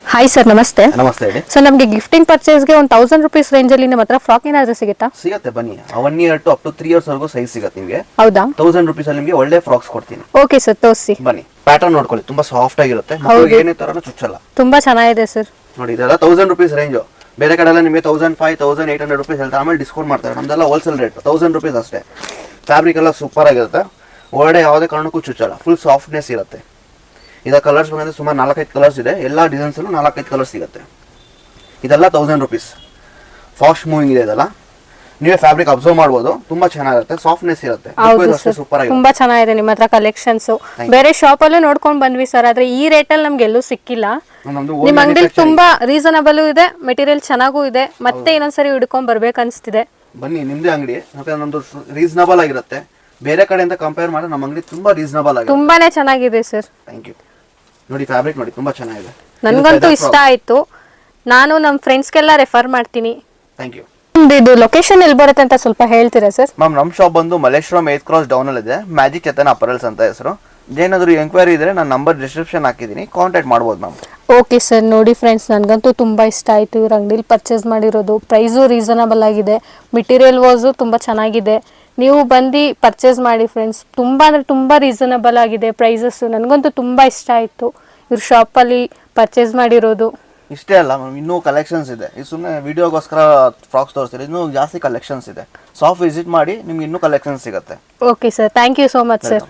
Hi sir, ನಮಸ್ತೆ. ನಮಸ್ತೆ ಹೇಳಿ. ಸರ್, ನಮಗೆ ಗಿಫ್ಟಿಂಗ್ ಪರ್ಚೇಸ್ಗೆ ಒಂದು 1000 ರೂಪೀಸ್ ರೇಂಜ್ ಅಲ್ಲಿ ನಿಮ್ಮ ಹತ್ರ ಫ್ರಾಕ್ ಏನಾದರೂ ಸಿಗುತ್ತಾ? ಸಿಗುತ್ತೆ, ಬನ್ನಿ. 1 year to up to 3 years ವರೆಗೂ ಸೈಜ್ ಸಿಗುತ್ತೆ ನಿಮಗೆ. ಹೌದಾ? 1000 ರೂಪೀಸ್ ಅಲ್ಲಿ ನಿಮಗೆ ಒಳ್ಳೆ ಫ್ರಾಕ್ಸ್ ಕೊಡ್ತೀನಿ. ಓಕೆ ಸರ್, ತೋರಿಸಿ. ಬನ್ನಿ, ಪ್ಯಾಟರ್ನ್ ನೋಡ್ಕೊಳ್ಳಿ, ತುಂಬಾ ಸಾಫ್ಟ್ ಆಗಿರುತ್ತೆ. ಮಕ್ಕಳಿಗೆ ಏನೇ ತರನು ಚುಚ್ಚಲ್ಲ. ತುಂಬಾ ಚೆನ್ನಾಗಿದೆ ಸರ್. ನೋಡಿ, ಇದೆಲ್ಲ 1000 ರೂಪೀಸ್ ರೇಂಜ್. ಬೇರೆ ಕಡೆ ಎಲ್ಲ ನಿಮಗೆ 1500 1800 ರೂಪೀಸ್ ಹೇಳ್ತಾರೆ, ಆಮೇಲೆ ಡಿಸ್ಕೌಂಟ್ ಮಾಡ್ತಾರೆ. ನಮ್ದೆಲ್ಲ ಹೋಲ್ಸೇಲ್ ರೇಟ್ 1000 ರೂಪೀಸ್ ಅಷ್ಟೇ. ಫ್ಯಾಬ್ರಿಕ್ ಎಲ್ಲ ಸೂಪರ್ ಆಗಿರುತ್ತೆ, ಒಳ್ಳೆ ಯಾವುದೇ ಕಾರಣಕ್ಕೂ ಚುಚ್ಚಲ್ಲ, ಫುಲ್ ಸಾಫ್ಟ್ನೆಸ್ ಇರುತ್ತೆ. ಇದ ಕಲರ್ಸ್ ಬಂದ್ರೆ ಸುಮಾರು 4-5 ಕಲರ್ಸ್ ಇದೆ. ಎಲ್ಲ ಡಿಸೈನ್ಸ್ ಅಲ್ಲೂ 4-5 ಕಲರ್ಸ್ ಸಿಗುತ್ತೆ. ಇದೆಲ್ಲ 1000 ರೂಪೀಸ್. ಫಾಸ್ಟ್ ಮೂವಿಂಗ್ ಇದೆ ಇದೆಲ್ಲ. ನೀವೇ ಫ್ಯಾಬ್ರಿಕ್ ಅಬ್ಸರ್ವ್ ಮಾಡಬಹುದು, ತುಂಬಾ ಚೆನ್ನಾಗಿರುತ್ತೆ, ಸಾಫ್ಟ್ನೆಸ್ ಇರುತ್ತೆ. ಸೂಪರ್ ಆಗಿ ತುಂಬಾ ಚೆನ್ನಾಗಿದೆ ನಿಮ್ಮ ಹತ್ರ ಕಲೆಕ್ಷನ್ಸ್. ಬೇರೆ ಶಾಪ್ ಅಲ್ಲೂ ನೋಡ್ಕೊಂಡು ಬಂದ್ವಿ ಸರ್, ಆದ್ರೆ ಈ ರೇಟ್ ಅಲ್ಲಿ ನಮ್ಗೆ ಎಲ್ಲೂ ಸಿಕ್ಕಿಲ್ಲ. ನಿಮ್ಮ ಅಂಗಡಿಲಿ ತುಂಬಾ ರೀಸನಬಲ್ ಇದೆ, ಮೆಟೀರಿಯಲ್ ಚೆನ್ನಾಗೂ ಇದೆ. ಮತ್ತೆ ಇನ್ನೊಂದ್ಸರಿ ಹಿಡ್ಕೊಂಡ್ ಬರ್ಬೇಕನ್ಸ್ತಿದೆ. ಬನ್ನಿ, ನಿಮ್ದೇ ಅಂಗಡಿ, ನಮ್ದು ರೀಸನಬಲ್ ಆಗಿರುತ್ತೆ. ಬೇರೆ ಕಡೆಯಿಂದ ಕಂಪೇರ್ ಮಾಡಿದ್ರೆ ನಮ್ಮ ಅಂಗಡಿ ತುಂಬಾ ರೀಸನಬಲ್ ಆಗಿದೆ. ತುಂಬಾನೇ ಚೆನ್ನಾಗಿದೆ ಸರ್. Thank you. ನೋಡಿ, ಫ್ಯಾಬ್ರಿಕ್ ನೋಡಿ, ತುಂಬಾ ಚೆನ್ನಾಗಿದೆ. ನನ್ಗಂತೂ ಇಷ್ಟ ಆಯ್ತು. ನಾನು ನಮ್ಮ ಫ್ರೆಂಡ್ಸ್ಗೆಲ್ಲ ರೆಫರ್ ಮಾಡ್ತೀನಿ. Thank you. ಇದು ಲೊಕೇಶನ್ ಎಲ್ಲಿ ಬರುತ್ತೆ ಅಂತ ಸ್ವಲ್ಪ ಹೇಳ್ತೀರಾ ಸರ್? ಮ್ಯಾಮ್, ನಮ್ಮ ಶಾಪ್ ಬಂದು ಮಲ್ಲೇಶ್ವರಂ 8th ಕ್ರಾಸ್ ಡೌನ್ ಅಲ್ಲಿ ಇದೆ. ಮ್ಯಾಜಿಕ್ ಚೇತನ್ ಅಪರಲ್ಸ್ ಅಂತ ಹೆಸರು. ಏನಾದರೂ ಎಂಕ್ವೈರಿ ಇದ್ರೆ ನಾನು ನಂಬರ್ ಡಿಸ್ಕ್ರಿಪ್ಷನ್ ಹಾಕಿದ್ದೀನಿ, ಕಾಂಟ್ಯಾಕ್ಟ್ ಮಾಡ್ಬೋದು ಮ್ಯಾಮ್. Okay sir. ನೋಡಿ ಫ್ರೆಂಡ್ಸ್, ನನಗಂತೂ ತುಂಬ ಇಷ್ಟ ಆಯಿತು ಇವ್ರ ಅಂಗಡಿಲಿ ಪರ್ಚೇಸ್ ಮಾಡಿರೋದು. ಪ್ರೈಸು ರೀಸನಬಲ್ ಆಗಿದೆ, ಮೆಟೀರಿಯಲ್ ವಾಸು ತುಂಬ ಚೆನ್ನಾಗಿದೆ. ನೀವು ಬಂದು ಪರ್ಚೇಸ್ ಮಾಡಿ ಫ್ರೆಂಡ್ಸ್. ತುಂಬ ಅಂದರೆ ತುಂಬ ರೀಸನಬಲ್ ಆಗಿದೆ ಪ್ರೈಸಸ್ಸು. ನನಗಂತೂ ತುಂಬ ಇಷ್ಟ ಆಯಿತು ಇವ್ರ ಶಾಪಲ್ಲಿ ಪರ್ಚೇಸ್ ಮಾಡಿರೋದು. ಇಷ್ಟೇ ಅಲ್ಲ ಮ್ಯಾಮ್, ಇನ್ನೂ ಕಲೆಕ್ಷನ್ಸ್ ಇದೆ. ಇದು ಸುಮ್ಮನೆ ವಿಡಿಯೋಗೋಸ್ಕರ ಫ್ರಾಕ್ಸ್ ತೋರಿಸ್ತೀರಿ, ಇನ್ನೂ ಜಾಸ್ತಿ ಕಲೆಕ್ಷನ್ಸ್ ಇದೆ. ಶಾಪ್ ವಿಸಿಟ್ ಮಾಡಿ, ನಿಮ್ಗೆ ಇನ್ನೂ ಕಲೆಕ್ಷನ್ಸ್ ಸಿಗುತ್ತೆ. Okay sir, thank you so much sir.